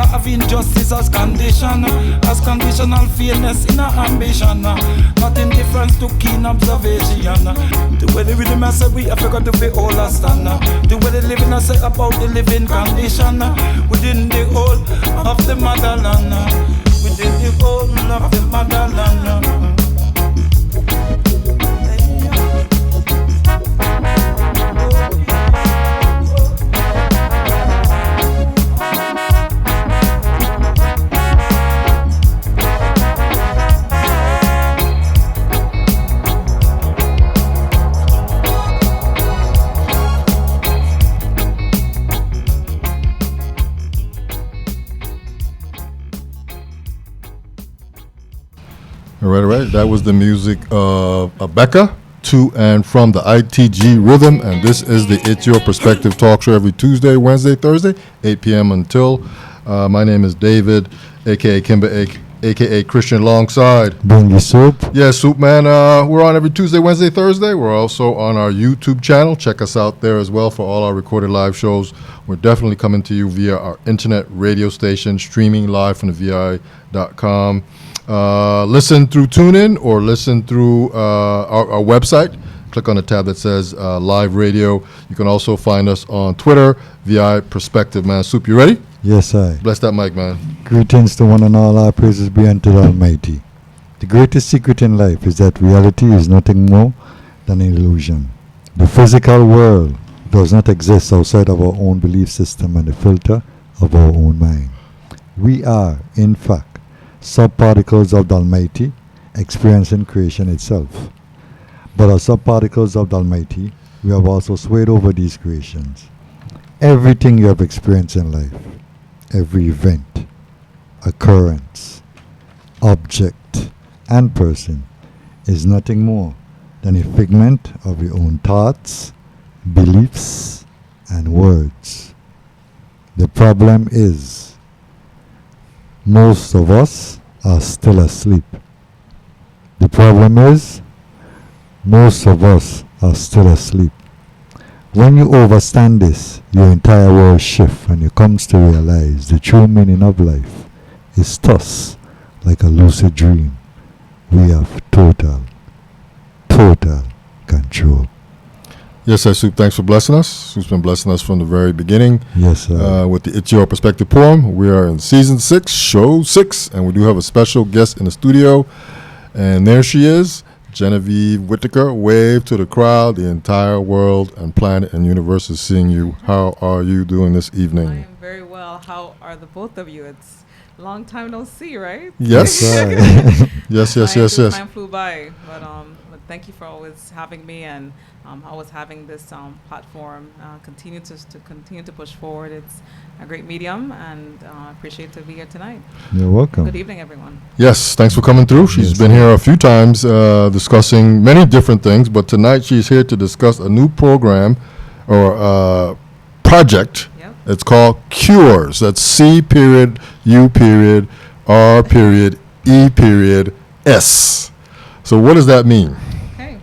Beka have injustice as condition, as conditional fairness in our ambition. Not indifference to keen observation. The way the rhythm I say we have got to be all a stand. The way the living I say about the living condition within the whole of the motherland. Within the whole of the motherland. All right. That was the music of Beka, to and from the ITG Rhythm, and this is the It's Your Perspective talk show every Tuesday, Wednesday, Thursday, 8 p.m. until. My name is David, a.k.a. Kimba, a.k.a. Christian, alongside. Bring the soup. Yeah, Soup Man. We're on every Tuesday, Wednesday, Thursday. We're also on our YouTube channel. Check us out there as well for all our recorded live shows. We're definitely coming to you via our internet radio station, streaming live from the VI.com. Listen through TuneIn or listen through our website. Click on the tab that says Live Radio. You can also find us on Twitter, VI Perspective, man. Soup, you ready? Yes, I. Bless that mic, man. Greetings to one and all. Our praises be unto the Almighty. The greatest secret in life is that reality is nothing more than an illusion. The physical world does not exist outside of our own belief system and the filter of our own mind. We are, in fact, subparticles of the Almighty experiencing creation itself. But as subparticles of the Almighty, we have also swayed over these creations. Everything you have experienced in life, every event, occurrence, object, and person is nothing more than a figment of your own thoughts, beliefs, and words. The problem is, most of us are still asleep. The problem is, most of us are still asleep. When you understand this, your entire world shifts and you comes to realize the true meaning of life is thus like a lucid dream. We have total control. Yes, sir, Soup. Thanks for blessing us. Soup's been blessing us from the very beginning. Yes, sir. With the It's Your Perspective poem. We are in season 6, show 6, and we do have a special guest in the studio. And there she is, Genevieve Whitaker. Wave to the crowd. The entire world and planet and universe is seeing you. How are you doing this evening? I am very well. How are the both of you? It's a long time no see, right? Yes. yes. Time flew by, but thank you for always having me and always having this platform. Continue to push forward. It's a great medium, and I appreciate to be here tonight. You're welcome. Good evening, everyone. Yes, thanks for coming through. She's been here a few times discussing many different things, but tonight she's here to discuss a new program or project. Yep. It's called C.U.R.E.S. That's C.U.R.E.S. So what does that mean? Okay.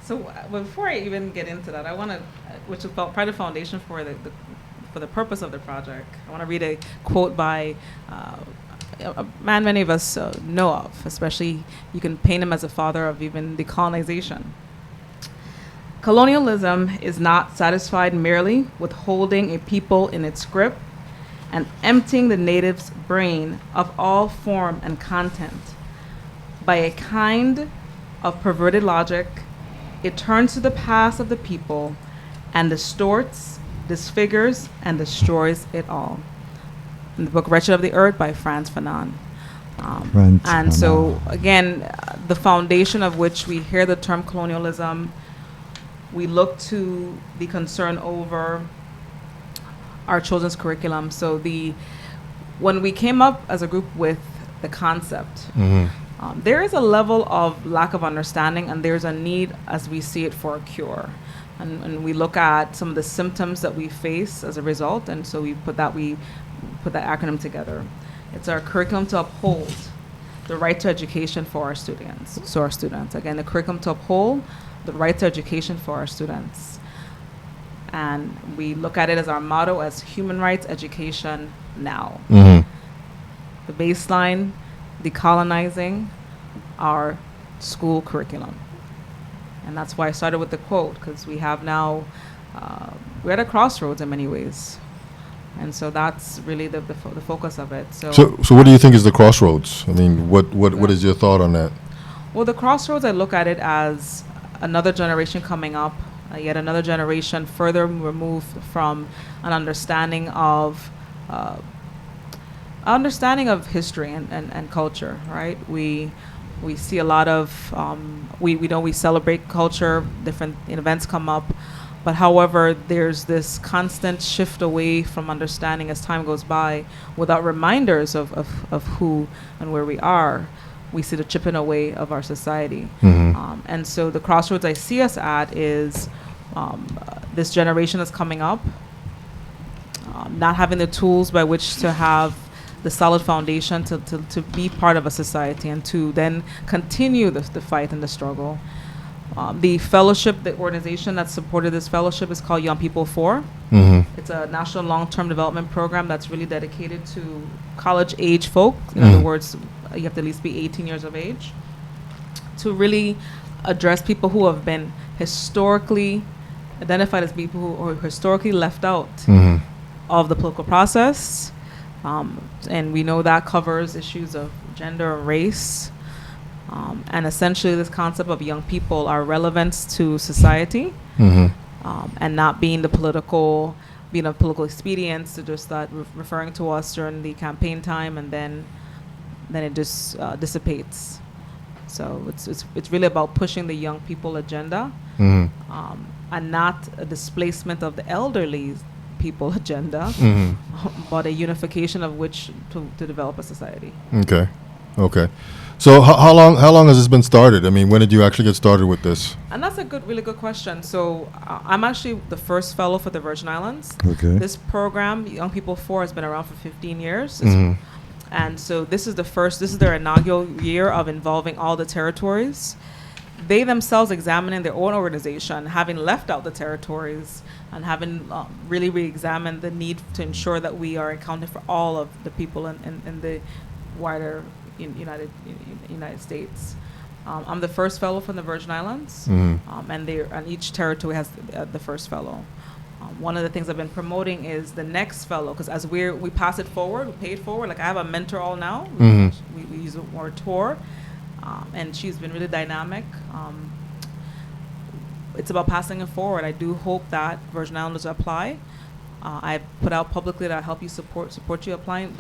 So before I even get into that, I want to, which is part of the foundation for the purpose of the project, I want to read a quote by a man many of us know of, especially you can paint him as a father of even decolonization. Colonialism is not satisfied merely with holding a people in its grip and emptying the native's brain of all form and content. By a kind of perverted logic, it turns to the past of the people and distorts, disfigures, and destroys it all. In the book Wretched of the Earth by Frantz Fanon. So again, the foundation of which we hear the term colonialism, we look to the concern over our children's curriculum. So when we came up as a group with the concept, there is a level of lack of understanding, and there's a need, as we see it, for a cure. And we look at some of the symptoms that we face as a result, and so we put that acronym together. It's our curriculum to uphold the right to education for our students. So our students, again, the curriculum to uphold the right to education for our students. And we look at it as our motto as human rights education now. The baseline, decolonizing our school curriculum. And that's why I started with the quote, because we have now, we're at a crossroads in many ways. And so that's really the focus of it. So what do you think is the crossroads? I mean, what is your thought on that? Well, the crossroads, I look at it as another generation coming up, yet another generation further removed from an understanding of history and culture, right? We see a lot of, we know we celebrate culture, different events come up, but however, there's this constant shift away from understanding as time goes by without reminders of who and where we are. We see the chipping away of our society. And so the crossroads I see us at is this generation that's coming up, not having the tools by which to have the solid foundation to be part of a society and to then continue the fight and the struggle. The fellowship, the organization that supported this fellowship is called Young People For. It's a national long-term development program that's really dedicated to college-age folk. In other words, you have to at least be 18 years of age, to really address people who have been historically identified as people who are historically left out of the political process. And we know that covers issues of gender and race. And essentially this concept of young people, our relevance to society, and not being of political expedience to just start referring to us during the campaign time, and then it just dissipates. So it's really about pushing the young people agenda, and not a displacement of the elderly people agenda, but a unification of which to develop a society. Okay. So how long has this been started? I mean, when did you actually get started with this? And that's a really good question. So I'm actually the first fellow for the Virgin Islands. Okay. This program, Young People For, has been around for 15 years. And so this is their inaugural year of involving all the territories. They themselves examining their own organization, having left out the territories and having really re-examined the need to ensure that we are accounting for all of the people in the wider United States. I'm the first fellow from the Virgin Islands, and each territory has the first fellow. One of the things I've been promoting is the next fellow, because as we pass it forward, we pay it forward. Like I have a mentor all now. We use the word tour, and she's been really dynamic. It's about passing it forward. I do hope that Virgin Islanders apply. I put out publicly that I help you support you applying.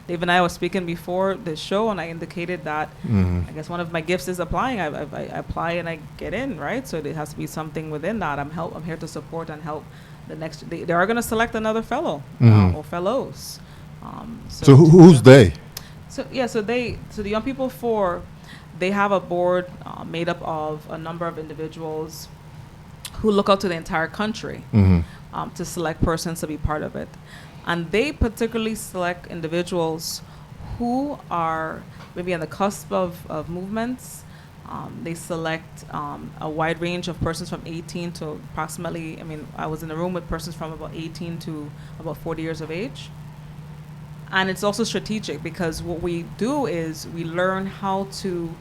Dave and I was speaking before the show, and I indicated that I guess one of my gifts is applying. I apply and I get in, right? So there has to be something within that. I'm here to support and help the next. They are going to select another fellow or fellows. So who's they? So the Young People For, they have a board made up of a number of individuals who look out to the entire country. To select persons to be part of it. And they particularly select individuals who are maybe on the cusp of movements. They select a wide range of persons from 18 to approximately, I was in the room with persons from about 18 to about 40 years of age. And it's also strategic because what we do is we learn how to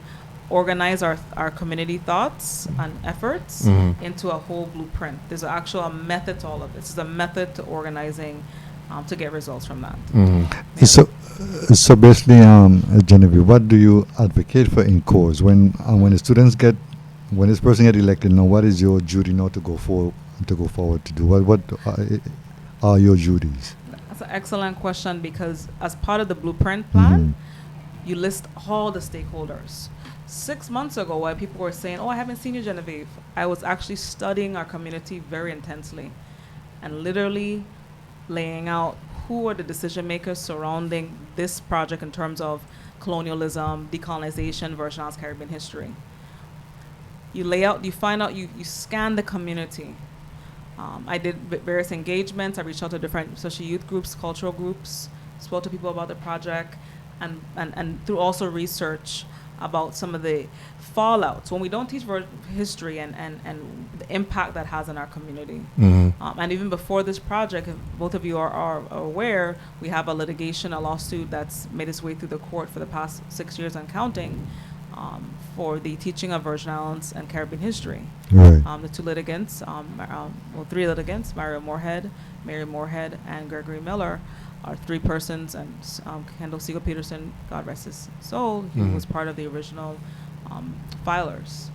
organize our community thoughts and efforts into a whole blueprint. There's actually a method to all of this. There's a method to organizing to get results from that. So basically, Genevieve, what do you advocate for in C.U.R.E.S? When this person get elected, now what is your duty now to go forward to do? What are your duties? That's an excellent question, because as part of the blueprint plan, you list all the stakeholders. 6 months ago, while people were saying, I haven't seen you, Genevieve, I was actually studying our community very intensely and literally laying out who are the decision makers surrounding this project in terms of colonialism, decolonization, Virgin Islands Caribbean history. You lay out, you find out, you scan the community. I did various engagements. I reached out to different social youth groups, cultural groups, spoke to people about the project, and through also research, about some of the fallouts when we don't teach history and the impact that has on our community. And even before this project, if both of you are aware, we have a lawsuit that's made its way through the court for the past 6 years and counting, for the teaching of Virgin Islands and Caribbean history. Right. The two litigants, three litigants, Mary Moorhead, and Gregory Miller, are three persons, and Kendall Siegel Peterson, God rest his soul, he was part of the original filers,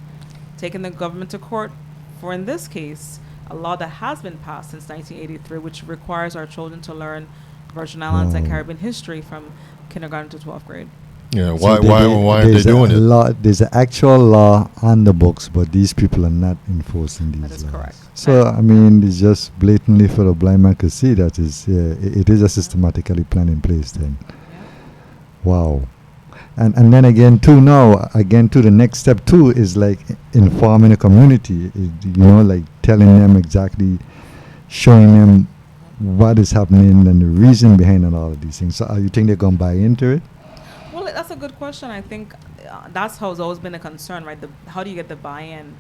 taking the government to court for, in this case, a law that has been passed since 1983, which requires our children to learn Virgin Islands and Caribbean history from kindergarten to 12th grade. Yeah, So why are they doing it? There's an actual law on the books, but these people are not enforcing these laws. That is correct. So, I mean, it's just blatantly for the blind man to see that it is a systematically planned in place then. Yeah. Wow. And then again, too, the next step, too, is like informing the community, like telling them exactly, showing them what is happening and the reason behind all of these things. So you think they're going to buy into it? Well, that's a good question. I think that's how it's always been a concern, right? How do you get the buy-in?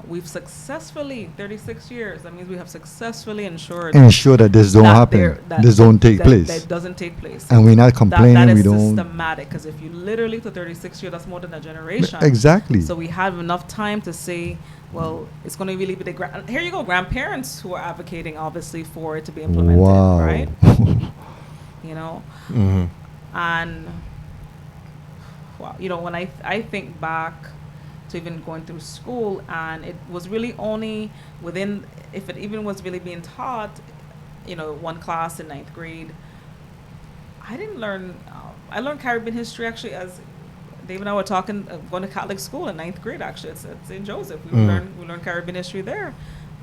We've successfully, 36 years, that means we have successfully ensured that this don't happen, this don't take place. That doesn't take place. And we're not complaining, that we is don't. systematic, because if you literally, for 36 years, that's more than a generation. Exactly. So we have enough time to say, well, it's going to really be here you go, grandparents who are advocating, obviously, for it to be implemented, wow. right? And, wow, when I think back to even going through school, and it was really only within, if it even was really being taught, one class in 9th grade, I didn't learn, I learned Caribbean history actually as Dave and I were talking, going to Catholic school in 9th grade actually, it's at St. Joseph. We learned Caribbean history there.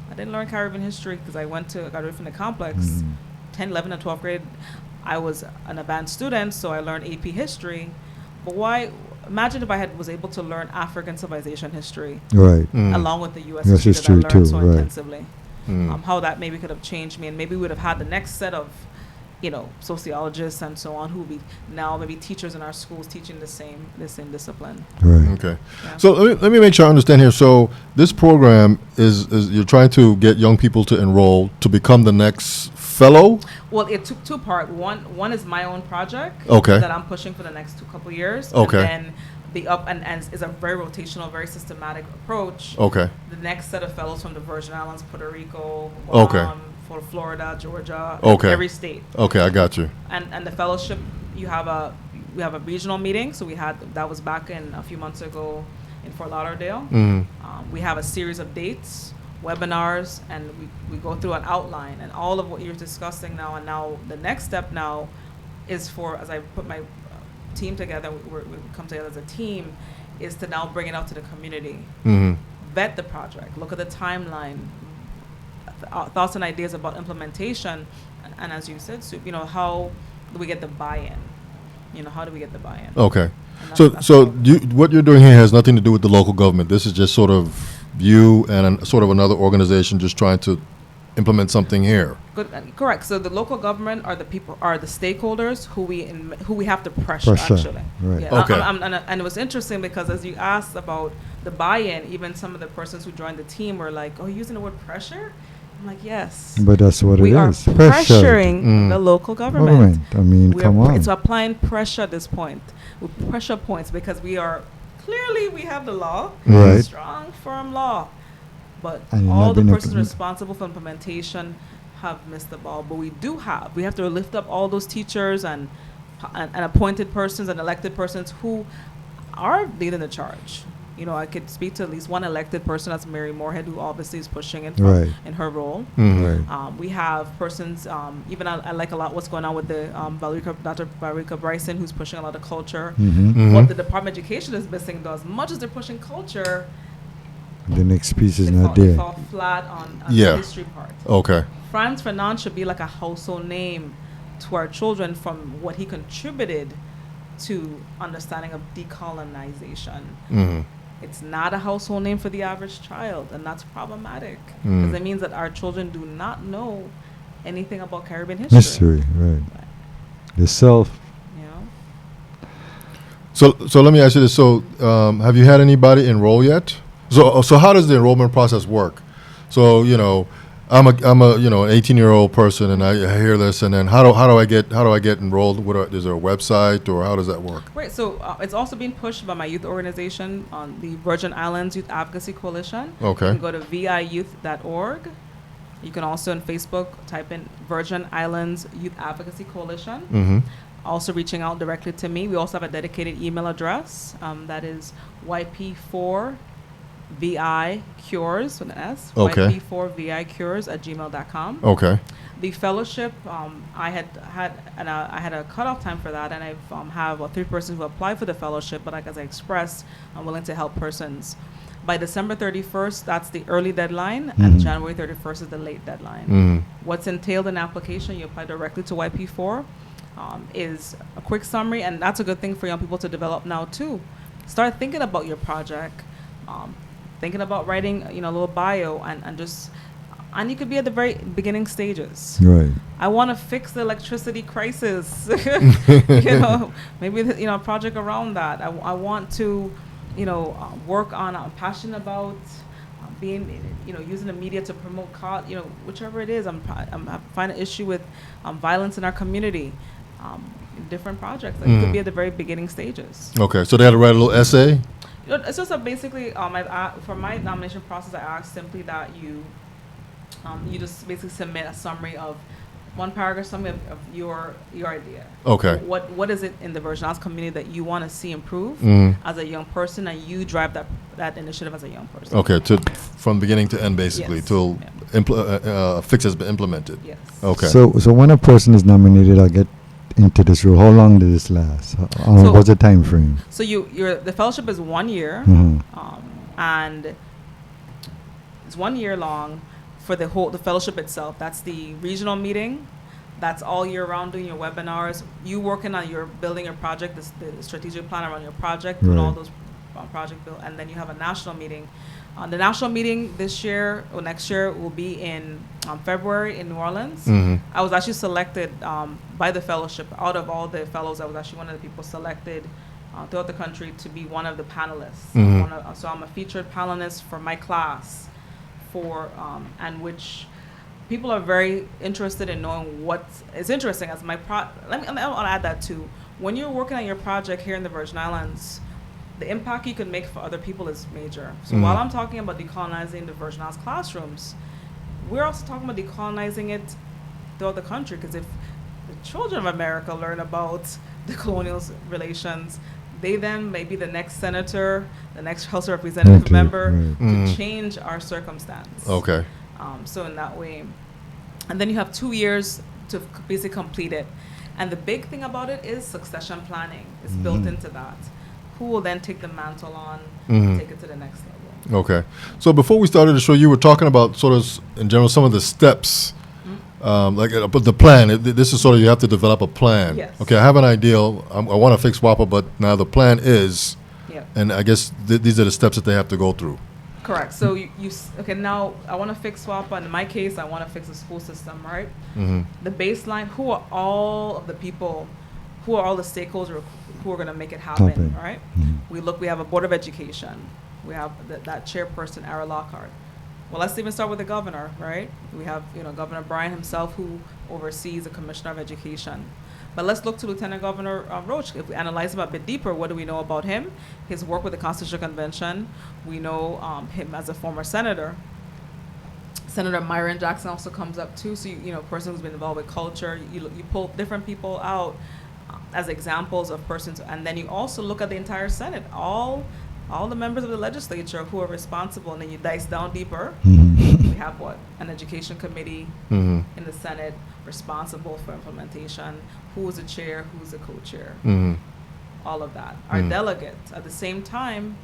I didn't learn Caribbean history because I got away from the complex. 10, 11, and 12th grade, I was an advanced student, so I learned AP history. But imagine if I was able to learn African civilization history, right, along with the U.S. history that I learned so intensively. How that maybe could have changed me, and maybe we would have had the next set of, sociologists and so on, who will be now maybe teachers in our schools teaching the same discipline. Right. Okay. Yeah. So let me make sure I understand here. So this program is you're trying to get young people to enroll to become the next fellow? Well, it took two parts. One is my own project that I'm pushing for the next couple years. Okay. And then the and is a very rotational, very systematic approach. Okay. The next set of fellows from the Virgin Islands, Puerto Rico, Guam, for Florida, Georgia, every state. Okay, I got you. And the fellowship, we have a regional meeting. So that was back in a few months ago in Fort Lauderdale. We have a series of dates, webinars, and we go through an outline, and all of what you're discussing now. And now the next step now is for, as I put my team together, we come together as a team, is to now bring it out to the community, vet the project, look at the timeline, thoughts and ideas about implementation, and as you said, Soup, how do we get the buy-in? How do we get the buy-in? Okay. What you're doing here has nothing to do with the local government. This is just sort of you and sort of another organization just trying to implement something here. Good, correct. So the local government are the stakeholders who we have to pressure. Actually. Right. Yeah. Okay. And it was interesting because as you asked about the buy-in, even some of the persons who joined the team were like, "Oh, you're using the word pressure?" I'm like, "Yes." But that's what we it are is. pressuring the local government. I mean, come on. It's applying pressure at this point, with pressure points, because we have the law, right. Strong, firm law. But and all the persons responsible for implementation have missed the ball. But we have to lift up all those teachers and appointed persons and elected persons who are leading the charge. I could speak to at least one elected person, that's Mary Moorhead, who obviously is pushing it in her role. Right. We have persons, even I like a lot what's going on with the Dr. Valerica Bryson, who's pushing a lot of culture. What the Department of Education is missing, though, as much as they're pushing culture, the next piece is not there. there. They fall flat on the history part. Okay. Franz Fanon should be like a household name to our children from what he contributed to understanding of decolonization. It's not a household name for the average child, and that's problematic because it means that our children do not know anything about Caribbean history. Right. The self. So let me ask you this. So have you had anybody enroll yet? So how does the enrollment process work? So I'm a 18-year-old person, and I hear this, and then how do I get enrolled? Is there a website, or how does that work? Right, so it's also being pushed by my youth organization on the Virgin Islands Youth Advocacy Coalition. Okay. You can go to viyouth.org. You can also on Facebook type in Virgin Islands Youth Advocacy Coalition. Mm-hmm. Also reaching out directly to me. We also have a dedicated email address that is YP4VI-CURES with an S. Okay. YP4VI-CURES@gmail.com. Okay. The fellowship, I had a cutoff time for that, and I have 3 persons who applied for the fellowship. But like as I expressed, I'm willing to help persons. By December 31st, that's the early deadline, and January 31st is the late deadline. Mm-hmm. What's entailed in the application, you apply directly to YP4, is a quick summary, and that's a good thing for young people to develop now too. Start thinking about your project, thinking about writing, a little bio, and you could be at the very beginning stages. Right. I want to fix the electricity crisis. Maybe a project around that. I want to, work on. I'm passionate about being, using the media to promote, whichever it is. I find an issue with violence in our community. Different projects. It could be at the very beginning stages. Okay, so they had to write a little essay. It's just basically for my nomination process, I asked simply that you just basically submit a summary of 1 paragraph summary of your idea. Okay. What is it in the Virgin Islands community that you want to see improve as a young person, and you drive that initiative as a young person. Okay, from beginning to end, basically, Yes. till fix has been implemented. Yes. Okay. So when a person is nominated or get into this role, how long did this last? What's the time frame? So the fellowship is 1 year, and it's 1 year long for the fellowship itself. That's the regional meeting. That's all year round, doing your webinars. You working on building your project, the strategic plan around your project, doing all those project build, and then you have a national meeting. The national meeting this year or next year will be in February in New Orleans. I was actually selected by the fellowship. Out of all the fellows, I was actually one of the people selected throughout the country to be one of the panelists. So I'm a featured panelist for my class, and which people are very interested in knowing what is interesting as my I'll add that too. When you're working on your project here in the Virgin Islands, the impact you can make for other people is major. So while I'm talking about decolonizing the Virgin Islands classrooms, we're also talking about decolonizing it throughout the country, because if the children of America learn about the colonial relations, they then may be the next senator, the next House of Representative member to change our circumstance. Okay. So in that way. And then you have 2 years to basically complete it. And the big thing about it is succession planning. It's built into that. Who will then take the mantle on and take it to the next level. Okay. So before we started the show, you were talking about sort of, in general, some of the steps. But the plan, this is sort of, you have to develop a plan. Yes. Okay, I have an idea. I want to fix WAPA, but now the plan is, and I guess these are the steps that they have to go through. Correct. So now I want to fix WAPA. In my case, I want to fix the school system, right? The baseline, who are all of the people, who are all the stakeholders who are going to make it happen, right? We have a Board of Education. We have that chairperson, Ara Lockhart. Well, let's even start with the governor, right? We have, Governor Bryan himself, who oversees the Commissioner of Education. But let's look to Lieutenant Governor Roach. If we analyze him a bit deeper, what do we know about him? His work with the Constitutional Convention. We know him as a former senator. Senator Myron Jackson also comes up too. So, a person who's been involved with culture. You pull different people out as examples of persons. And then you also look at the entire Senate, all the members of the legislature who are responsible, and then you dice down deeper. We have an education committee in the Senate responsible for implementation. Who is the chair? Who's the co-chair? All of that. Our delegates, at the same time,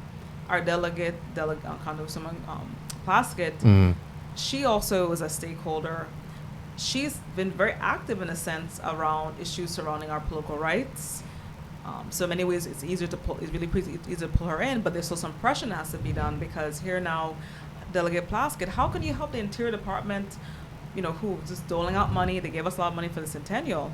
our delegate Congresswoman Plaskett, she also is a stakeholder. She's been very active in a sense around issues surrounding our political rights. So in many ways, it's easier to pull her in, but there's still some pressure that has to be done, because here now, Delegate Plaskett, how can you help the Interior Department, who's just doling out money? They gave us a lot of money for the centennial,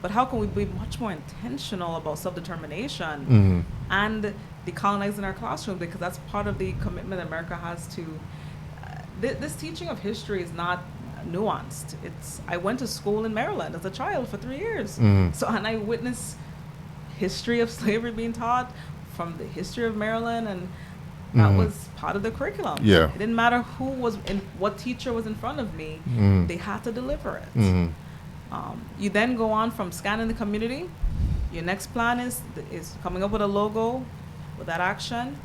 but how can we be much more intentional about self-determination Mm-hmm. and decolonizing our classroom, because that's part of the commitment America has to. This teaching of history is not nuanced. I went to school in Maryland as a child for 3 years, and I witnessed history of slavery being taught from the history of Maryland, and that was part of the curriculum. Yeah. It didn't matter who was what teacher was in front of me, they had to deliver it. You then go on from scanning the community. Your next plan is coming up with a logo, with that action,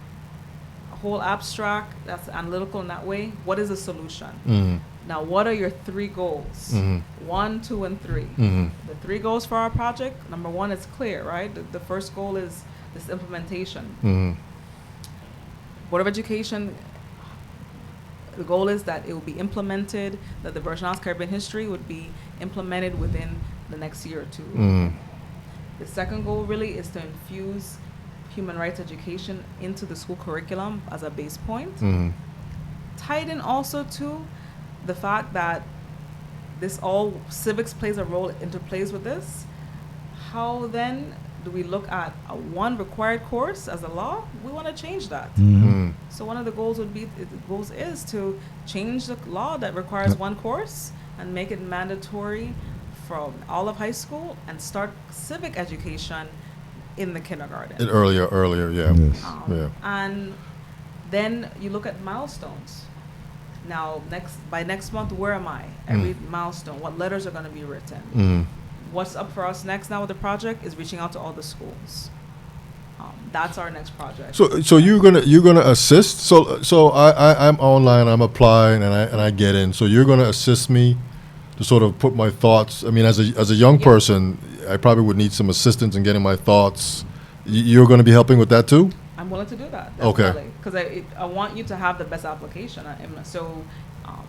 a whole abstract that's analytical in that way. What is the solution? Now, what are your 3 goals? 1, 2, and 3. The 3 goals for our project, number 1 is clear, right? The first goal is this implementation. Board of Education, the goal is that it will be implemented, that the Virgin Islands Caribbean history would be implemented within the next year or 2. The second goal really is to infuse human rights education into the school curriculum as a base point. Tied in also to the fact that civics plays a role, interplays with this. How then do we look at a 1 required course as a law? We want to change that. So one of the goals is to change the law that requires 1 course and make it mandatory from all of high school and start civic education in the kindergarten. Earlier, yeah. Yes. And then you look at milestones. Now, by next month, where am I? Every milestone, what letters are going to be written? What's up for us next now with the project is reaching out to all the schools. That's our next project. So you're gonna assist. So I'm online. I'm applying and I get in. So you're gonna assist me to sort of put my thoughts. I mean, as a young person, I probably would need some assistance in getting my thoughts. You're going to be helping with that too? I'm willing to do that. Okay. Because I want you to have the best application.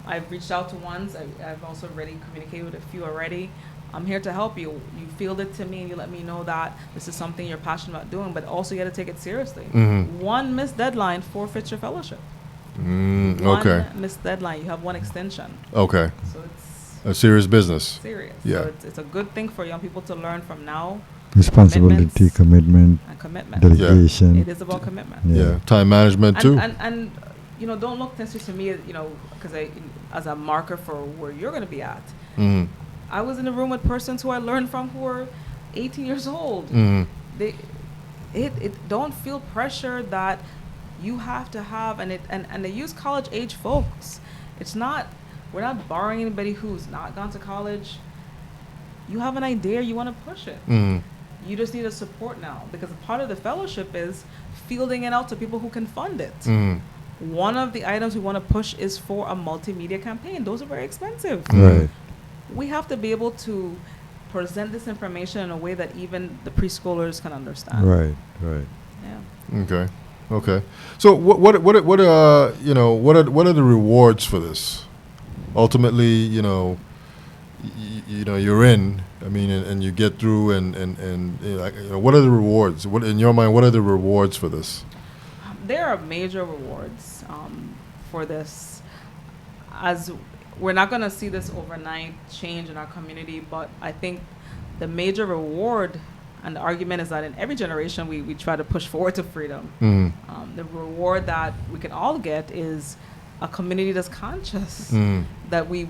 I've reached out to ones. I've also already communicated with a few already. I'm here to help you. You field it to me and you let me know that this is something you're passionate about doing, but also you got to take it seriously. 1 missed deadline forfeits your fellowship. Okay. 1 missed deadline, you have 1 extension. Okay. So it's a serious business. Serious. Yeah. So it's a good thing for young people to learn from now. Responsibility, commitment, dedication. It is about commitment. Yeah. Time management too. And don't look necessarily to me, because as a marker for where you're going to be at. I was in a room with persons who I learned from who were 18 years old. Don't feel pressure that you have to have, and they use college age folks. We're not borrowing anybody who's not gone to college. You have an idea, you want to push it. You just need a support now, because part of the fellowship is fielding it out to people who can fund it. One of the items we want to push is for a multimedia campaign. Those are very expensive. Right. We have to be able to present this information in a way that even the preschoolers can understand. Right. Yeah. Okay. So what are the rewards for this? Ultimately, you're in. I mean, and you get through, and what are the rewards? What in your mind? What are the rewards for this? There are major rewards for this. As we're not going to see this overnight change in our community, but I think the major reward and the argument is that in every generation we try to push forward to freedom. The reward that we can all get is a community that's conscious, that we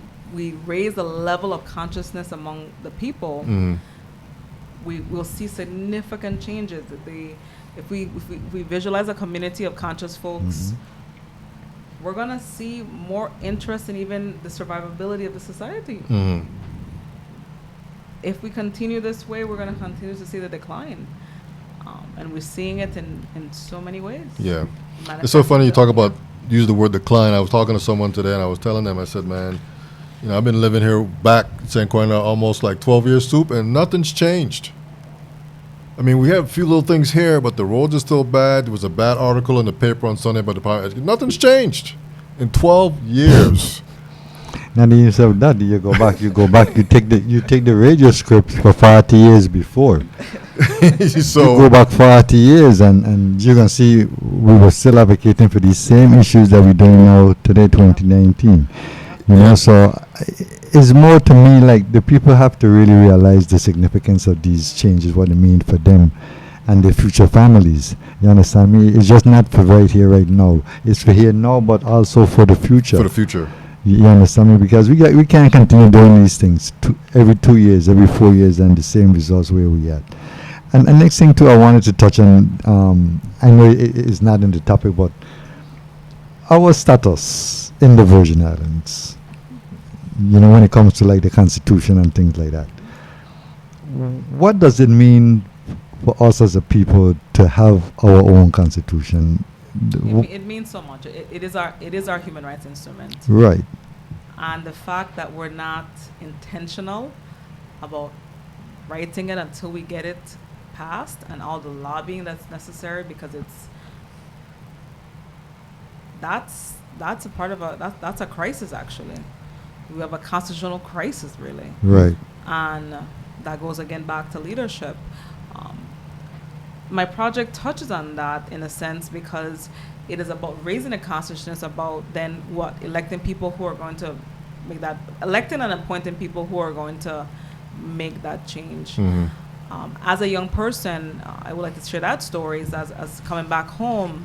raise the level of consciousness among the people. We will see significant changes. If we visualize a community of conscious folks, we're going to see more interest in even the survivability of the society. If we continue this way, we're going to continue to see the decline. And we're seeing it in so many ways. Yeah. It's so funny you use the word decline. I was talking to someone today, and I was telling them, I said, man, I've been living here back San Quentin almost like 12 years soup, and nothing's changed. I mean, we have a few little things here, but the roads are still bad. There was a bad article in the paper on Sunday about the power. Nothing's changed in 12 years. And then instead of that, you go back, you take the radio scripts for 40 years before. So you go back 40 years and you can see we were still advocating for these same issues that we're doing now today, 2019. So it's more to me like the people have to really realize the significance of these changes, what it means for them and their future families. You understand me? It's just not for right here, right now. It's for here now, but also for the future. For the future. You understand me? Because we can't continue doing these things every 2 years, every 4 years, and the same results where we at. And the next thing too, I wanted to touch on. I know it's not in the topic, but our status in the Virgin Islands. You know, when it comes to like the Constitution and things like that. What does it mean for us as a people to have our own Constitution? It means so much. It is our human rights instrument. Right. And the fact that we're not intentional about writing it until we get it passed and all the lobbying that's necessary, because that's a part of that's a crisis actually. We have a constitutional crisis really. Right. And that goes again back to leadership. My project touches on that in a sense because it is about raising the constitution. It's about then electing people who are going to make that, electing and appointing people who are going to make that change. Mm-hmm. As a young person, I would like to share that story as coming back home.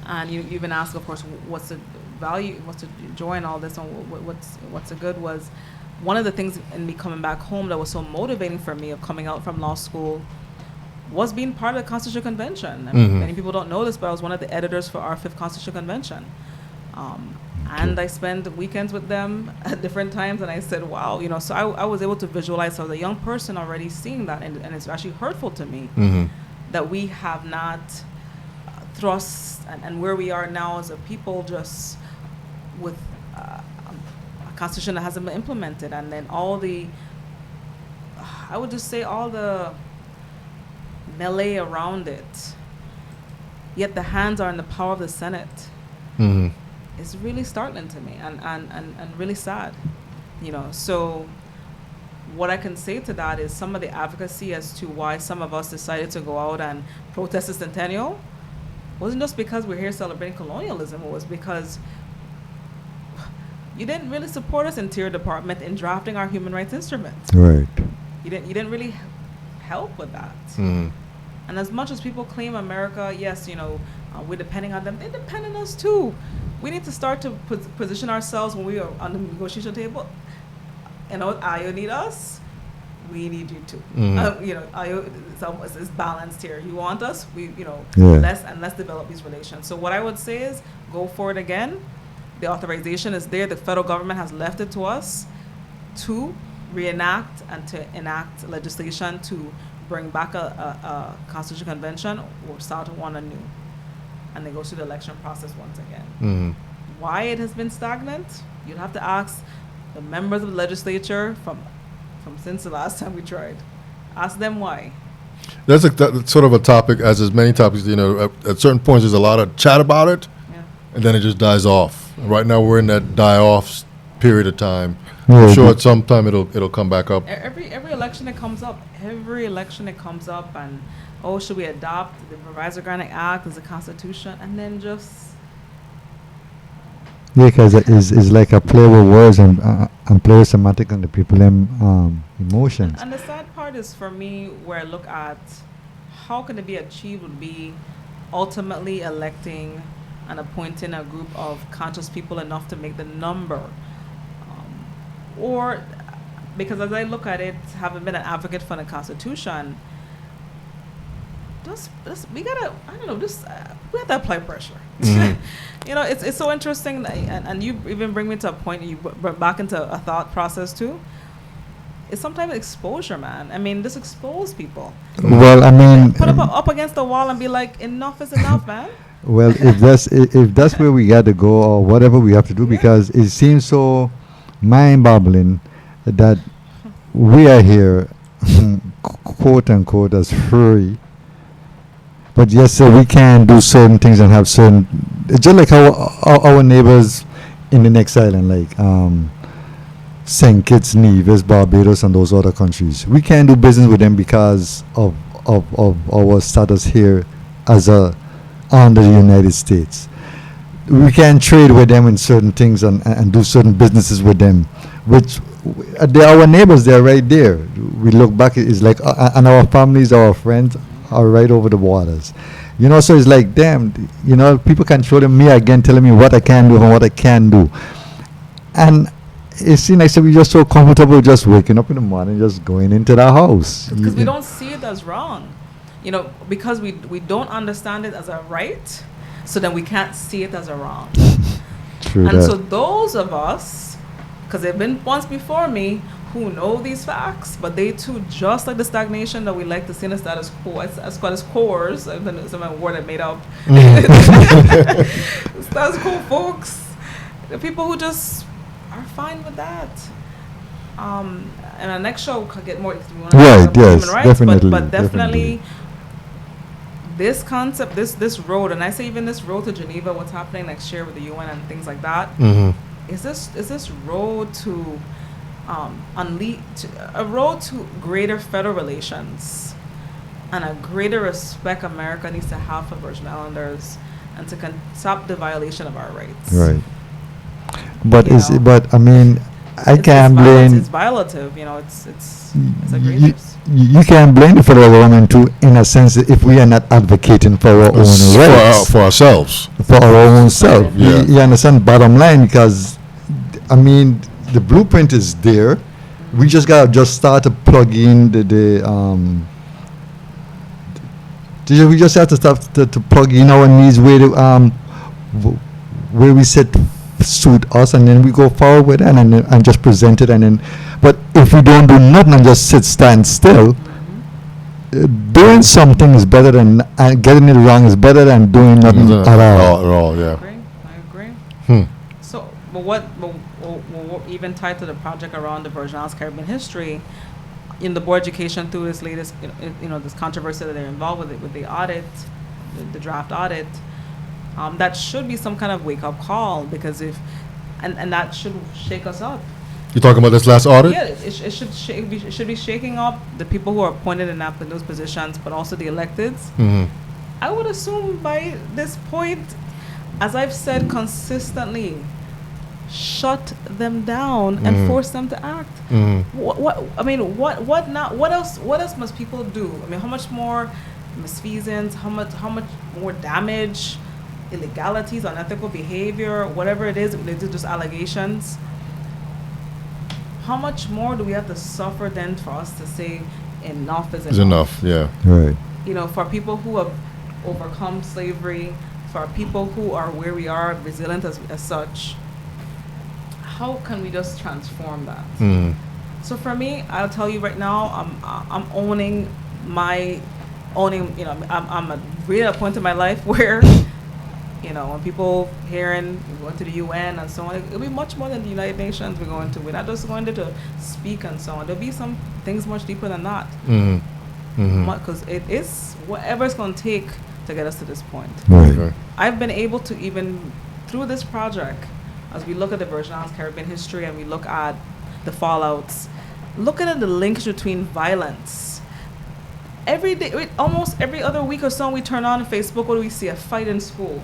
And you even ask, of course, what's the value, what's the joy in all this, and what's the good was one of the things in me coming back home that was so motivating for me of coming out from law school was being part of the Constitutional Convention. I mean, many people don't know this, but I was one of the editors for our 5th Constitutional Convention. And I spent weekends with them at different times, and I said, wow, you know, so I was able to visualize, so as a young person already seeing that, and it's actually hurtful to me that we have not thrust, and where we are now as a people, just with a constitution that hasn't been implemented, and then all the, I would just say all the melee around it, yet the hands are in the power of the Senate. It's really startling to me and really sad, you know. So what I can say to that is some of the advocacy as to why some of us decided to go out and protest the centennial wasn't just because we're here celebrating colonialism. It was because you didn't really support us, Interior Department, in drafting our human rights instrument. Right. You didn't really help with that. And as much as people claim America, yes, you know, we're depending on them. They depend on us too. We need to start to position ourselves when we are on the negotiation table. You know, IO need us. We need you too. You know, IO is balanced here. You want us, let's develop these relations. So what I would say is go for it again. The authorization is there. The federal government has left it to us to reenact and to enact legislation to bring back a constitutional convention or start one anew. And they go through the election process once again. Why it has been stagnant? You'd have to ask the members of the legislature from since the last time we tried. Ask them why. That's sort of a topic, as is many topics, you know, at certain points there's a lot of chat about it, and then it just dies off. Right now we're in that die-off period of time. I'm sure at some time it'll come back up. Every election it comes up. And should we adopt the Revised Organic Act as a constitution? And then just... Yeah, because it's like a play with words and play with semantic on the people emotions. And the sad part is for me where I look at how can it be achieved would be ultimately electing and appointing a group of conscious people enough to make the number. Or, because as I look at it, having been an advocate for the Constitution, we have to apply pressure. You know, it's so interesting, and you even bring me to a point, you bring back into a thought process too. It's sometimes exposure, man. I mean, just expose people. Well, I mean, put up against the wall and be like, enough is enough, man. Well, if that's where we got to go, or whatever we have to do, because it seems so mind-boggling that we are here, quote unquote, as free. But yes, sir, we can do certain things and have certain, just like our neighbors in the next island, like St. Kitts, Nevis, Barbados, and those other countries. We can't do business with them because of our status here as under the United States. We can trade with them in certain things and do certain businesses with them which they're our neighbors. They're right there. We look back, it's like, and our families, our friends are right over the waters. You know, so it's like, damn, you know, people controlling me again, telling me what I can do and what I can do. And it seems like we're just so comfortable just waking up in the morning, just going into the house. Because we don't see it as wrong. You know, because we don't understand it as a right, so then we can't see it as a wrong. True And that. so those of us, because they've been once before me, who know these facts, but they too, just like the stagnation that we like to see in the status quo, as status quoers, it's a word I made up. Status quo folks, the people who just are fine with that. And our next show could get more. We wanna Right, talk about yes, human rights, definitely, but definitely, definitely. this concept, this road, and I say even this road to Geneva, what's happening next year with the UN and things like that. Is this road to a road to greater federal relations and a greater respect America needs to have for Virgin Islanders and to stop the violation of our rights. Right. But You is know. but I mean, I can't blame. It's violative, you know. It's a great You, you can't blame the federal government too, in a sense, if we are not advocating for our own rights, For ourselves. for our own self. Yeah. You understand? Bottom line, because I mean, the blueprint is there. We just gotta just start to plug in we just have to start to plug in our needs where we set suit us, and then we go forward with it and just present it, and then. But if we don't do nothing and just stand still, doing something is better than getting it wrong is better than doing nothing at all. At all, yeah. I agree. Hmm. So, but what even tied to the project around the Virgin Islands Caribbean history, in the board education through this latest, this controversy that they're involved with the audit, the draft audit, that should be some kind of wake up call, because and that should shake us up. You talking about this last audit? Yeah, it should be shaking up the people who are appointed in those positions, but also the electeds. Mm-hmm. I would assume by this point, as I've said consistently, shut them down and force them to act. What now? What else must people do? I mean, how much more misfeasance? How much more damage? Illegalities, unethical behavior, whatever it is, they do just allegations. How much more do we have to suffer then for us to say enough is enough? Is enough, yeah. Right. You know, for people who have overcome slavery, for people who are where we are, resilient as such, how can we just transform that? Mm. So for me, I'll tell you right now, I'm owning. You know, I'm really at a point in my life where, you know, when people hearing we're going to the UN and so on, it'll be much more than the United Nations we're going to. We're not just going to speak and so on. There'll be some things much deeper than that. Because it is whatever it's going to take to get us to this point. Right. Okay. I've been able to, even through this project, as we look at the Virgin Islands Caribbean history and we look at the fallouts, looking at the linkage between violence. Every day, almost every other week or so, we turn on Facebook, what do we see? A fight in school.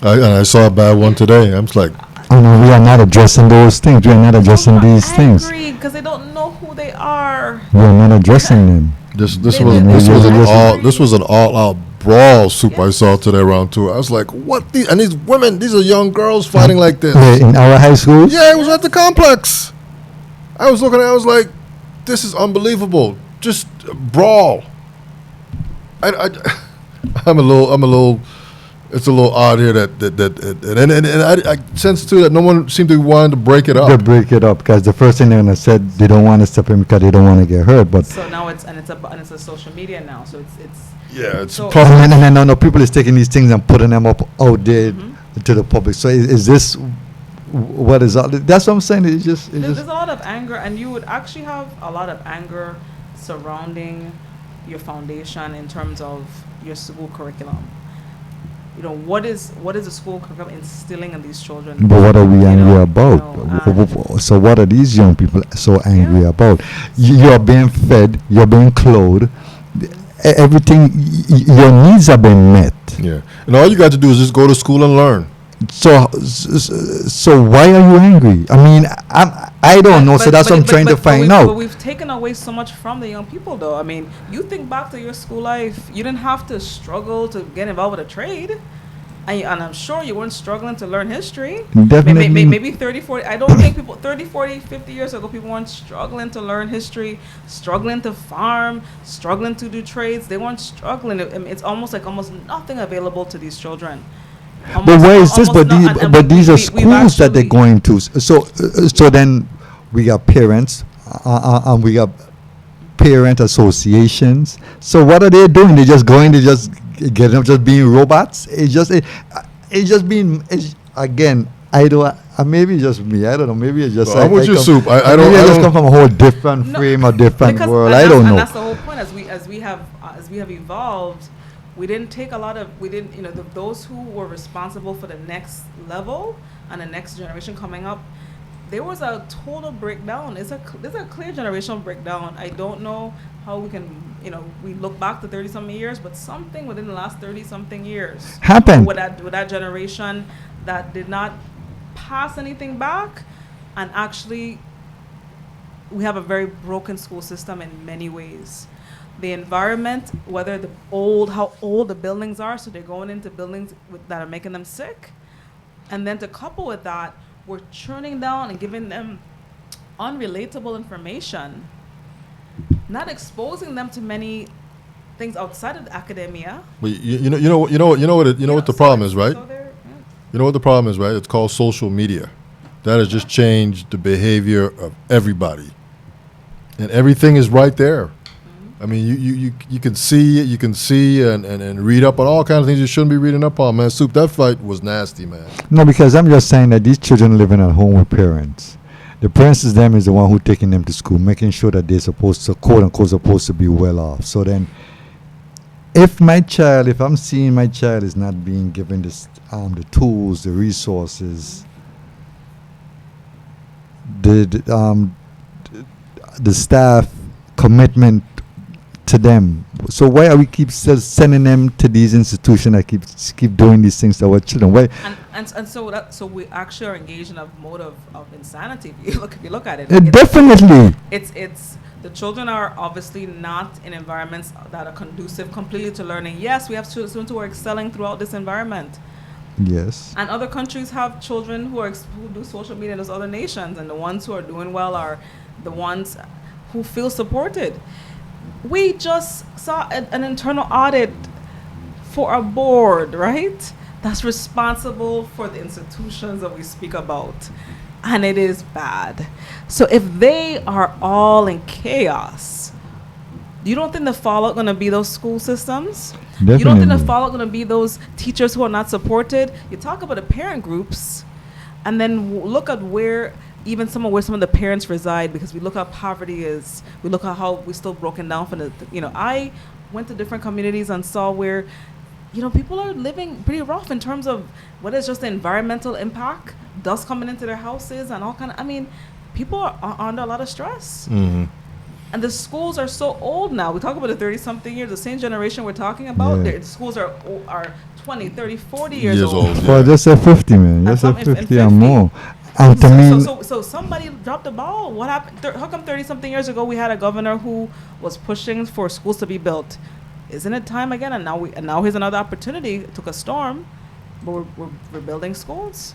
I saw a bad one today. I'm just like, Oh no, we are not addressing those things. We are not addressing these things. I agree, because they don't know who they are. We are not addressing them. this They was did- this was an they all did- this was an all out brawl soup I Yes. saw today around two. I was like, what? And these women, these are young girls fighting like this. In our high schools? Yeah, it was at the complex. I was looking at it, I was like, this is unbelievable. Just brawl. I'm a little, it's a little odd here and I sense too that no one seemed to be wanting to break it They up. break it up because the first thing they're gonna say, they don't want to step in because they don't want to get hurt. But So now it's a social media now. So it's Yeah, it's So- probably, no, people is taking these things and putting them up out there to the public. So is this what is all? That's what I'm saying. there's a lot of anger, and you would actually have a lot of anger surrounding your foundation in terms of your school curriculum. You know, what is the school curriculum instilling in these children? But what are we You angry know, about? So what are these young people so angry about? You're being fed, you're being clothed, everything, your needs are being met. yeah. And all you got to do is just go to school and learn. So why are you angry? I mean, I don't know. So that's what I'm trying to find But out. we've taken away so much from the young people, though. I mean, you think back to your school life, you didn't have to struggle to get involved with a trade. And I'm sure you weren't struggling to learn history. Definitely. Maybe 30, 40. I don't think people 30, 40, 50 years ago, people weren't struggling to learn history, struggling to farm, struggling to do trades. They weren't struggling. I mean, it's almost nothing available to these children. But where is this? Almost But these are we've schools that they're actually- going to. So then we got parents, and we got parent associations. So what are they doing? They just going. They just getting up, just being robots. It's just being. Again, I don't. Maybe it's just me. I don't know. Maybe it's just. Well, I'm with you, Soup. I maybe I just don't. come from a whole different frame, a different Because- world. and I that's- don't and know. that's the whole point. As we have evolved, we didn't take a lot of. We didn't. Those who were responsible for the next level and the next generation coming up, there was a total breakdown. There's a clear generational breakdown. I don't know how we can. We look back to 30-something years, but something within the last 30-something years Happened. with that generation that did not pass anything back, and actually we have a very broken school system in many ways. The environment, how old the buildings are, so they're going into buildings that are making them sick, and then to couple with that, we're churning down and giving them unrelatable information, not exposing them to many things outside of academia. But you know what the problem is, right? So You know what the problem is, right? It's called social media. That has just changed the behavior of everybody, and everything is right there. I mean, you can see it, you can see and read up on all kinds of things you shouldn't be reading up on, man. Soup, that fight was nasty, man. No, because I'm just saying that these children living at home with parents. The parents is the one who taking them to school, making sure that they're supposed to, quote unquote, supposed to be well off. So then, if I'm seeing my child is not being given the tools, the resources, the staff commitment to them. So why are we keep sending them to these institutions that keep doing these things to our children? Why? And so we actually are engaged in a mode of insanity. If you look at it, Definitely. It's the children are obviously not in environments that are conducive completely to learning. Yes, we have students who are excelling throughout this environment. Yes. And other countries have children who do social media in those other nations, and the ones who are doing well are the ones who feel supported. We just saw an internal audit for a board, right? That's responsible for the institutions that we speak about. And it is bad. So if they are all in chaos, you don't think the fallout going to be those school systems? Definitely. You don't think the fallout going to be those teachers who are not supported? You talk about the parent groups, and then look at where some of the parents reside, because we look at how poverty is. We look at how we're still broken down from I went to different communities and saw where, people are living pretty rough in terms of what is just the environmental impact, dust coming into their houses and all people are under a lot of stress. Mm-hmm. And the schools are so old now. We talk about the 30-something years, the same generation we're talking about. Yeah. The schools are 20, 30, 40 years old. old. Well, just say 50, man. And Just say some- and 50 and 50. more. And to me, So somebody dropped the ball. What happened? How come 30-something years ago we had a governor who was pushing for schools to be built? Isn't it time again? And now here's another opportunity. It took a storm, but we're building schools.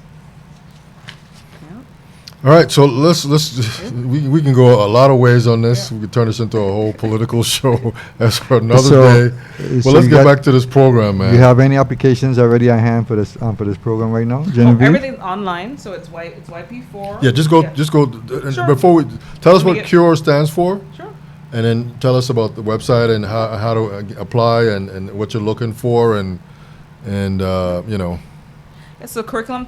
Yeah. All right, so let's we can go a lot of ways on this. We could turn this into a whole political show as for another day. Well, let's get back to this program, man. you have any applications already at hand for this program right now, Genevieve? Everything's online, so it's YP4. Yeah, just go. And Sure. before we tell us Let me what get- C.U.R.E.S stands for, Sure. and then tell us about the website and how to apply and what you're looking for and It's a curriculum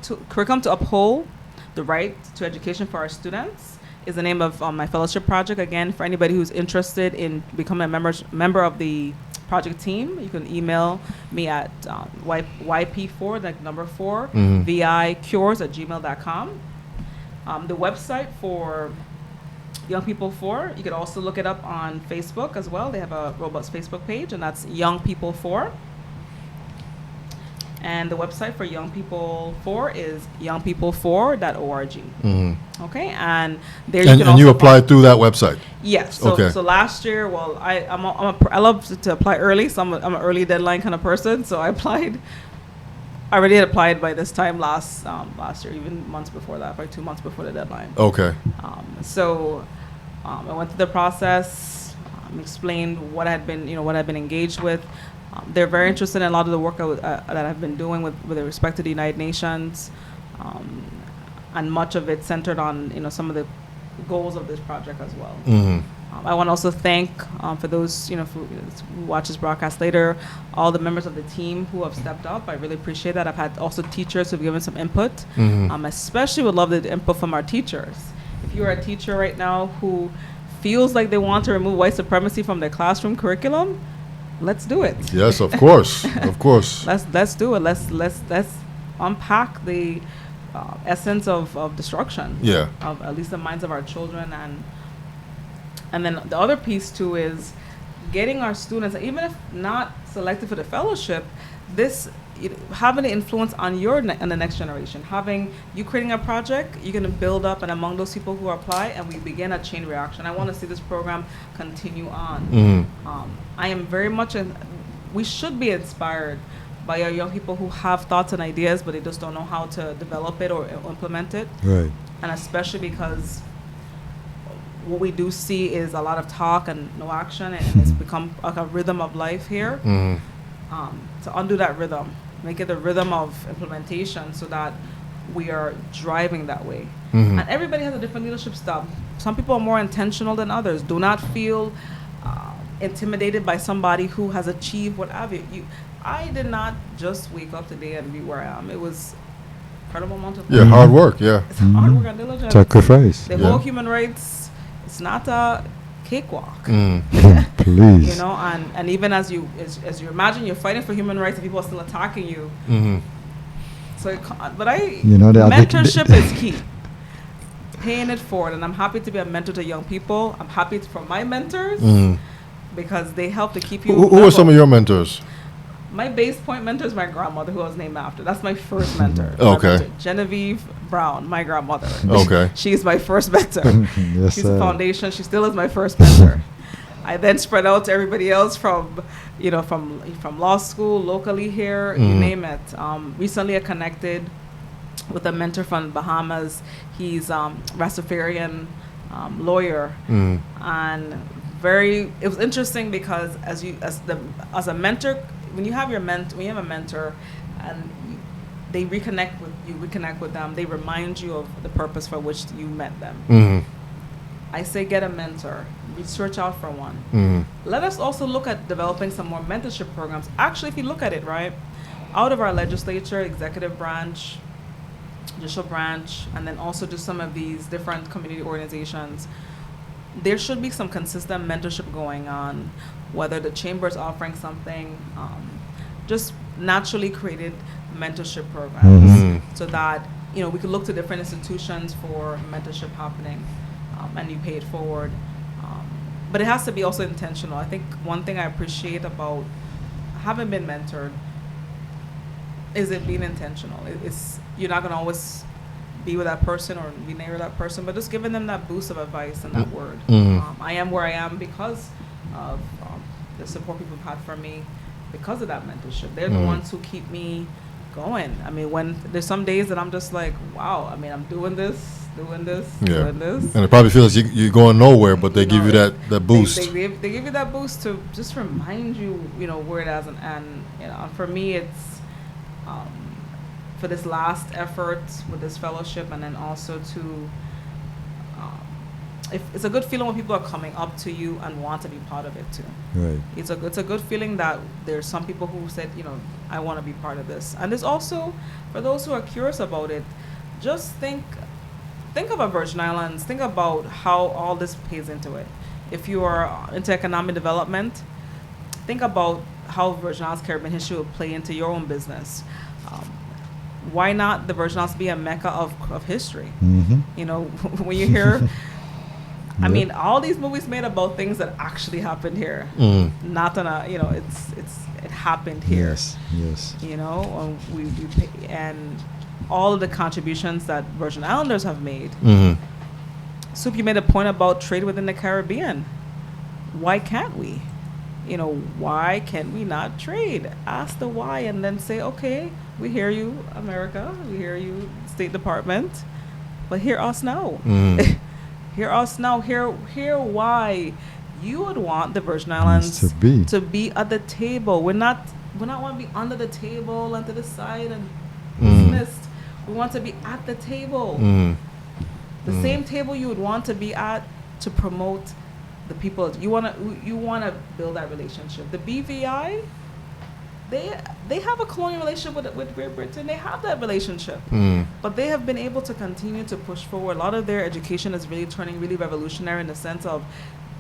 to uphold the right to education for our students is the name of my fellowship project. Again, for anybody who's interested in becoming a member of the project team, you can email me at YP4, like number 4, Mhm. VICures@gmail.com. The website for Young People 4, you could also look it up on Facebook as well. They have a robust Facebook page, and that's Young People 4. And the website for Young People 4 is youngpeople4.org. Okay, and there you can And also you applied through that website? Yes. So, Okay. so last year, well, I love to apply early, so I'm an early deadline kind of person. So I applied. I already had applied by this time last year, even months before that, probably 2 months before the deadline. Okay. I went through the process, explained what I'd been engaged with. They're very interested in a lot of the work that I've been doing with respect to the United Nations, and much of it centered on some of the goals of this project as well. I want to also thank, for those who watch this broadcast later, all the members of the team who have stepped up. I really appreciate that. I've had also teachers who've given some input. Especially would love the input from our teachers. If you're a teacher right now who feels like they want to remove white supremacy from their classroom curriculum, let's do it. Yes, of course, of course. Let's do it. Let's unpack the essence of destruction. Yeah. Of at least the minds of our children, and then the other piece too is getting our students, even if not selected for the fellowship, having an influence on on the next generation. Having you creating a project, you're going to build up, and among those people who apply, and we begin a chain reaction. I want to see this program continue on. I am very much we should be inspired by our young people who have thoughts and ideas, but they just don't know how to develop it or implement it. Right. And especially because what we do see is a lot of talk and no action, and it's become like a rhythm of life here. To undo that rhythm, make it the rhythm of implementation so that we are driving that way. And everybody has a different leadership style. Some people are more intentional than others. Do not feel intimidated by somebody who has achieved what have you. I did not just wake up today and be where I am. It was incredible amount of work. Yeah, hard work, yeah. It's hard work and diligence. Sacrifice. The whole human rights, it's not a cakewalk. Please. And even as you imagine you're fighting for human rights and people are still attacking you. So, mentorship is key. Paying it forward, and I'm happy to be a mentor to young people. I'm happy for my mentors because they help to keep you. Who are some of your mentors? My base point mentor is my grandmother, who I was named after. That's my first mentor. Okay. Genevieve Brown, my grandmother. Okay. She's my first mentor. Yes, She's a foundation. She still is my first mentor. I then spread out to everybody else from law school, locally here, you name it. Recently I connected with a mentor from Bahamas. He's Rastafarian lawyer, and it was interesting because as a mentor, when you have a mentor, and they reconnect with them, they remind you of the purpose for which you met them. I say get a mentor, research out for one. Let us also look at developing some more mentorship programs. Actually, if you look at it, right, out of our legislature, executive branch, judicial branch, and then also just some of these different community organizations, there should be some consistent mentorship going on, whether the chamber is offering something, just naturally created mentorship programs, so that we could look to different institutions for mentorship happening, and you pay it forward. But it has to be also intentional. I think one thing I appreciate about having been mentored is it being intentional. You're not going to always be with that person or be near that person, but just giving them that boost of advice and that word. I am where I am because of the support people have had from me, because of that mentorship. They're the ones who keep me going. I mean, when there's some days that I'm just like, wow, I mean, I'm doing this. And it probably feels you're going nowhere, but they give you that boost. They give you that boost to just remind you, where it is. And for me, it's for this last effort with this fellowship, and then also to it's a good feeling when people are coming up to you and want to be part of it too. Right. It's a good feeling that there's some people who said, I want to be part of this. And there's also, for those who are curious about it, just think of our Virgin Islands. Think about how all this pays into it. If you are into economic development, think about how Virgin Islands Caribbean history will play into your own business. Why not the Virgin Islands be a mecca of history? When you hear I mean, all these movies made about things that actually happened here, not on a, it happened here. Yes. And all of the contributions that Virgin Islanders have made. Soup, you made a point about trade within the Caribbean. Why can't we? Why can we not trade? Ask the why and then say, okay, we hear you, America. We hear you, State Department. But hear us now. Hear us now. Hear why you would want the Virgin Islands to be at the table. We're not want to be under the table and to the side and dismissed. We want to be at the table. The same table you would want to be at to promote the people. You want to build that relationship. The BVI, they have a colonial relationship with Great Britain. They have that relationship, but they have been able to continue to push forward. A lot of their education is really turning really revolutionary in the sense of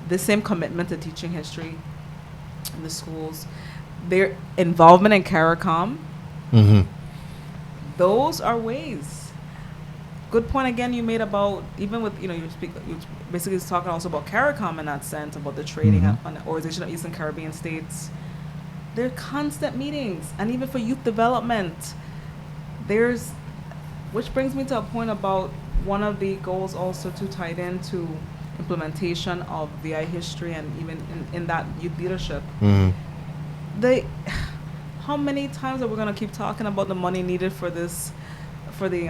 the same commitment to teaching history in the schools. Their involvement in CARICOM. Those are ways. Good point again you made about, even with, you basically was talking also about CARICOM in that sense, about the trading on the Organization of Eastern Caribbean States. There are constant meetings, and even for youth development, which brings me to a point about one of the goals also to tie into implementation of VI history and even in that youth leadership. How many times are we going to keep talking about the money needed for this, for the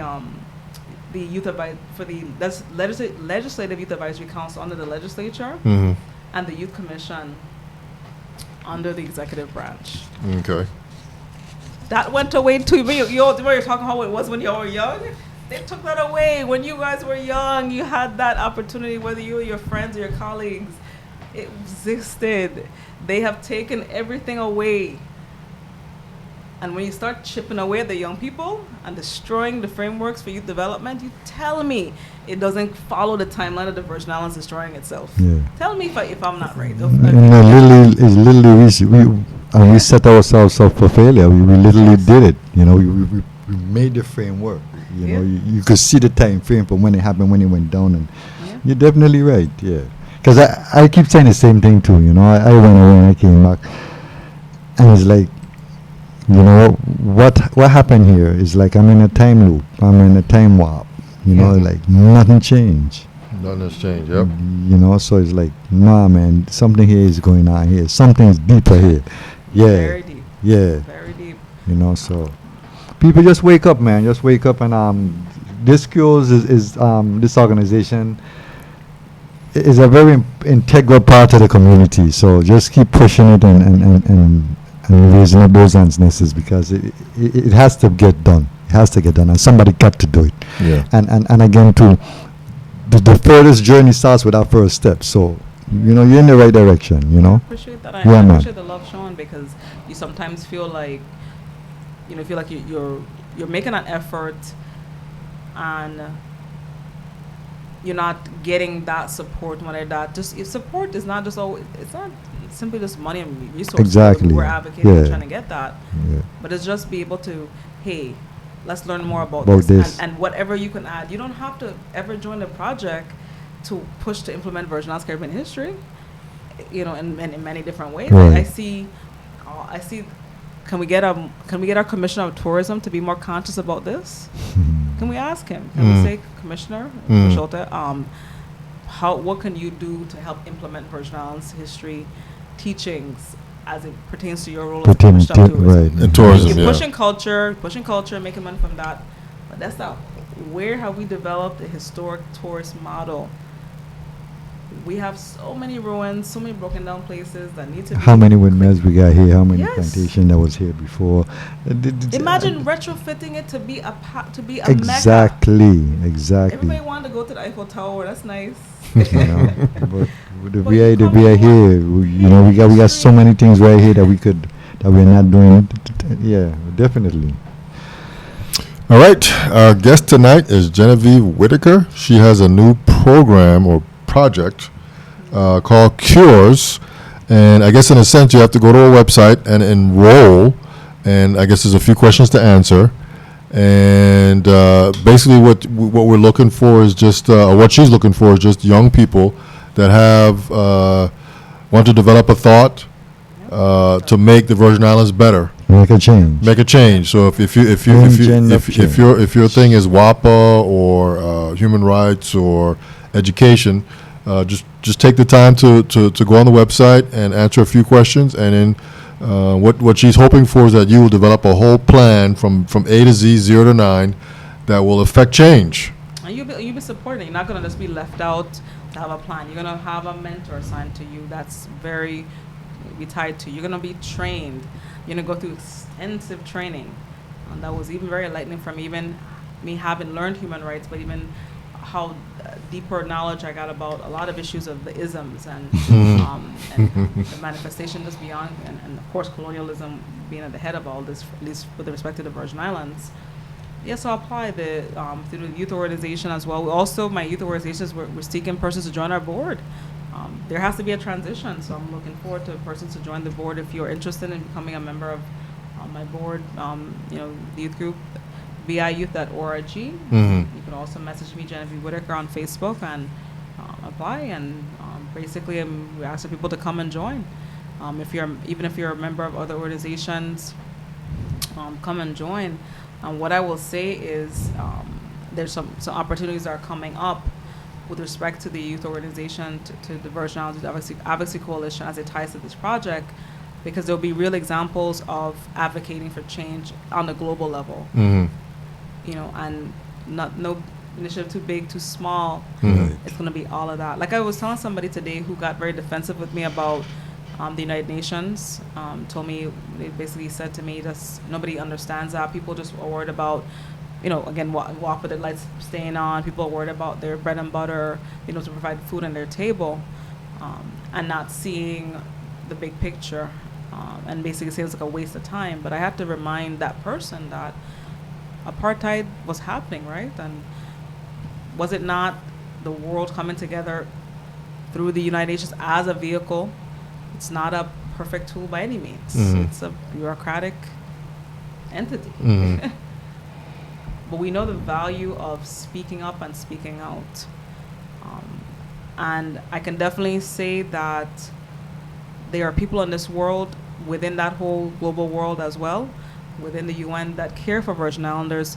youth for the legislative youth advisory council under the legislature and the youth commission under the executive branch? Okay. That went away too. You're talking how it was when you were young. They took that away. When you guys were young, you had that opportunity, whether you or your friends or your colleagues. It existed. They have taken everything away. And when you start chipping away at the young people and destroying the frameworks for youth development, you tell me it doesn't follow the timeline of the Virgin Islands destroying itself. Yeah. Tell me if I'm not right. We set ourselves up for failure. We literally did it. We made the framework. You could see the time frame from when it happened, when it went down, and you're definitely right. Yeah, because I keep saying the same thing too. I went away and I came back, and it's like, what happened here is like I'm in a time loop. I'm in a time warp. Like nothing changed. Nothing has changed. Yep. So it's like, nah, man, something here is going on here. Something's deeper here. Yeah. Very deep. Yeah. Very deep. So people just wake up, man. Just wake up, and this C.U.R.E.S is this organization is a very integral part of the community. So just keep pushing it and raising up those hands nests, because it has to get done. It has to get done, and somebody got to do it. Yeah. And again, too, the furthest journey starts with our first step. So, you're in the right direction, I appreciate that. I appreciate the love shown, because you sometimes feel like, you're making an effort and you're not getting that support. Support is not just it's not simply just money and resources. Exactly. We're advocating trying to get that. Yeah. But it's just be able to, hey, let's learn more about this. And whatever you can add. You don't have to ever join the project to push to implement Virgin Islands Caribbean history, in many different ways. Right. I see, can we get our Commissioner of Tourism to be more conscious about this? Can we ask him? Can we say, Commissioner, what can you do to help implement Virgin Islands history teachings as it pertains to your role as Commissioner of Tourism? Right. And tourism, pushing culture, making money from that. But that's not, where have we developed a historic tourist model? We have so many ruins, so many broken down places that need to be... How many windmills we got here? How many plantation that was here before? Imagine retrofitting it to be a exactly, mecca. Exactly. Everybody wanted to go to the Eiffel Tower. That's nice. But we are here. We got so many things right here that we're not doing. Yeah, definitely. All right. Our guest tonight is Genevieve Whitaker. She has a new program or project called C.U.R.E.S, and I guess in a sense you have to go to a website and enroll, and I guess there's a few questions to answer, and basically what we're looking for is just what she's looking for is just young people that have want to develop a thought to make the Virgin Islands better. Make a change. Make a change. So if your thing is WAPA or human rights or education, just take the time to go on the website and answer a few questions, and then what she's hoping for is that you will develop a whole plan from A to Z, 0 to 9, that will affect change. And you'll be supporting. You're not going to just be left out to have a plan. You're going to have a mentor assigned to you that's very be tied to. You're going to be trained. You're going to go through extensive training. And that was even very enlightening from even me having learned human rights, but even how deeper knowledge I got about a lot of issues of the isms and the manifestation just beyond, and of course colonialism being at the head of all this, at least with respect to the Virgin Islands. Yes, I'll apply through the youth organization as well. Also, my youth organizations, we're seeking persons to join our board. There has to be a transition, so I'm looking forward to persons to join the board. If you're interested in becoming a member of my board, the youth group, viyouth.org. Mm-hmm. You can also message me, Genevieve Whitaker, on Facebook and apply. And basically, we ask people to come and join. Even if you're a member of other organizations, come and join. What I will say is there's some opportunities that are coming up with respect to the youth organization, to the Virgin Islands Advocacy Coalition as it ties to this project, because there'll be real examples of advocating for change on a global level. Mm-hmm. And no initiative too big, too small. Mm-hmm. It's going to be all of that. Like I was telling somebody today who got very defensive with me about the United Nations, told me, they basically said to me, nobody understands that. People just are worried about, again, walk with the lights staying on. People are worried about their bread and butter, to provide food on their table, and not seeing the big picture, and basically say it's like a waste of time. But I have to remind that person that apartheid was happening, right? And was it not the world coming together through the United Nations as a vehicle? It's not a perfect tool by any means. Mm-hmm. It's a bureaucratic entity. Mm-hmm. But we know the value of speaking up and speaking out. And I can definitely say that there are people in this world, within that whole global world as well, within the UN, that care for Virgin Islanders,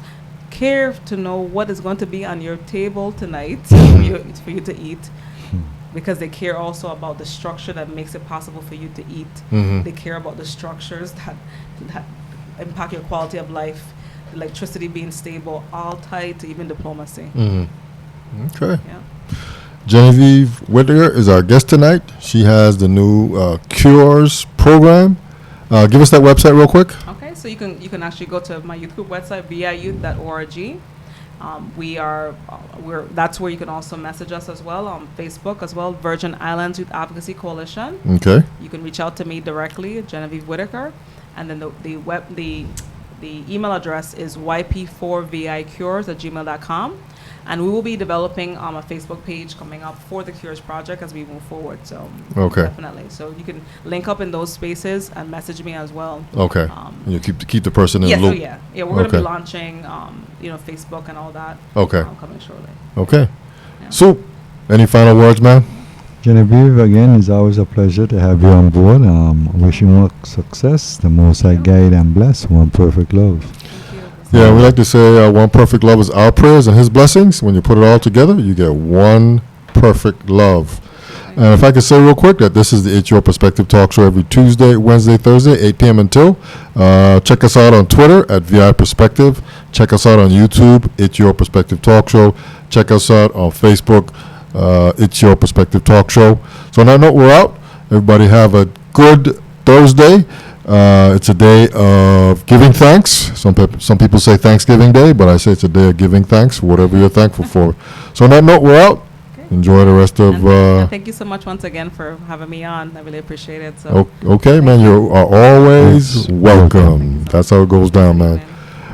care to know what is going to be on your table tonight for you to eat, because they care also about the structure that makes it possible for you to eat. Mm-hmm. They care about the structures that impact your quality of life, electricity being stable, all tied to even diplomacy. Mm-hmm. Okay. Yeah. Genevieve Whitaker is our guest tonight. She has the new C.U.R.E.S program. Give us that website real quick. Okay, so you can actually go to my youth group website, viyouth.org. That's where you can also message us as well on Facebook as well, Virgin Islands Youth Advocacy Coalition. Okay. You can reach out to me directly, Genevieve Whitaker, and then the email address is yp4vicures@gmail.com. And we will be developing a Facebook page coming up for the C.U.R.E.S project as we move forward. So okay, definitely. So you can link up in those spaces and message me as well. Okay. You keep the person in the loop. Yeah. We're going to be launching, Facebook and all that. Okay. Coming shortly. Okay. Yeah. So, any final words, ma'am? Genevieve, again, it's always a pleasure to have you on board. Wish you more success. The Most High guide and bless. One perfect love. Yeah, we like to say one perfect love is our prayers and his blessings. When you put it all together, you get one perfect love. And if I could say real quick that this is the It's Your Perspective Talk Show every Tuesday, Wednesday, Thursday, 8 p.m. until. Check us out on Twitter at VI Perspective. Check us out on YouTube, It's Your Perspective Talk Show. Check us out on Facebook, It's Your Perspective Talk Show. So on that note, we're out. Everybody have a good Thursday. It's a day of giving thanks. Some people say Thanksgiving Day, but I say it's a day of giving thanks for whatever you're thankful for. So on that note, we're out. Okay. Enjoy the rest of... And thank you so much once again for having me on. I really appreciate it. So okay, man. You are always welcome. That's how it goes down, man.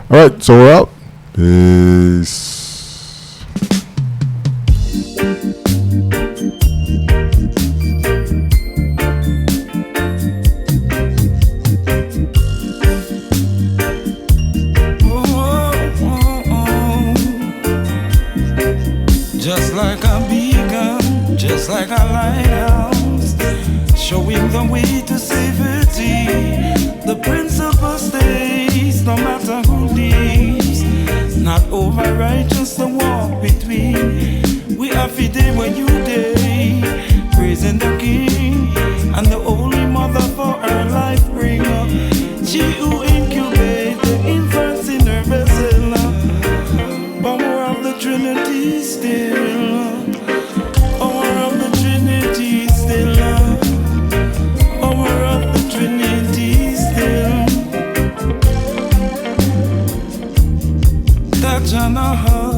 All right, so we're out. Peace. Just like a beacon, just like a light. way to safety. The principle stays, no matter who leaves. Not override, just a walk between. We are fidel when you day, praising the King and the Holy Mother for her life bringer. She who incubate the infants in her vessel. Power of the Trinity still. Power of the Trinity still. Power of the Trinity still. Touch on a heart.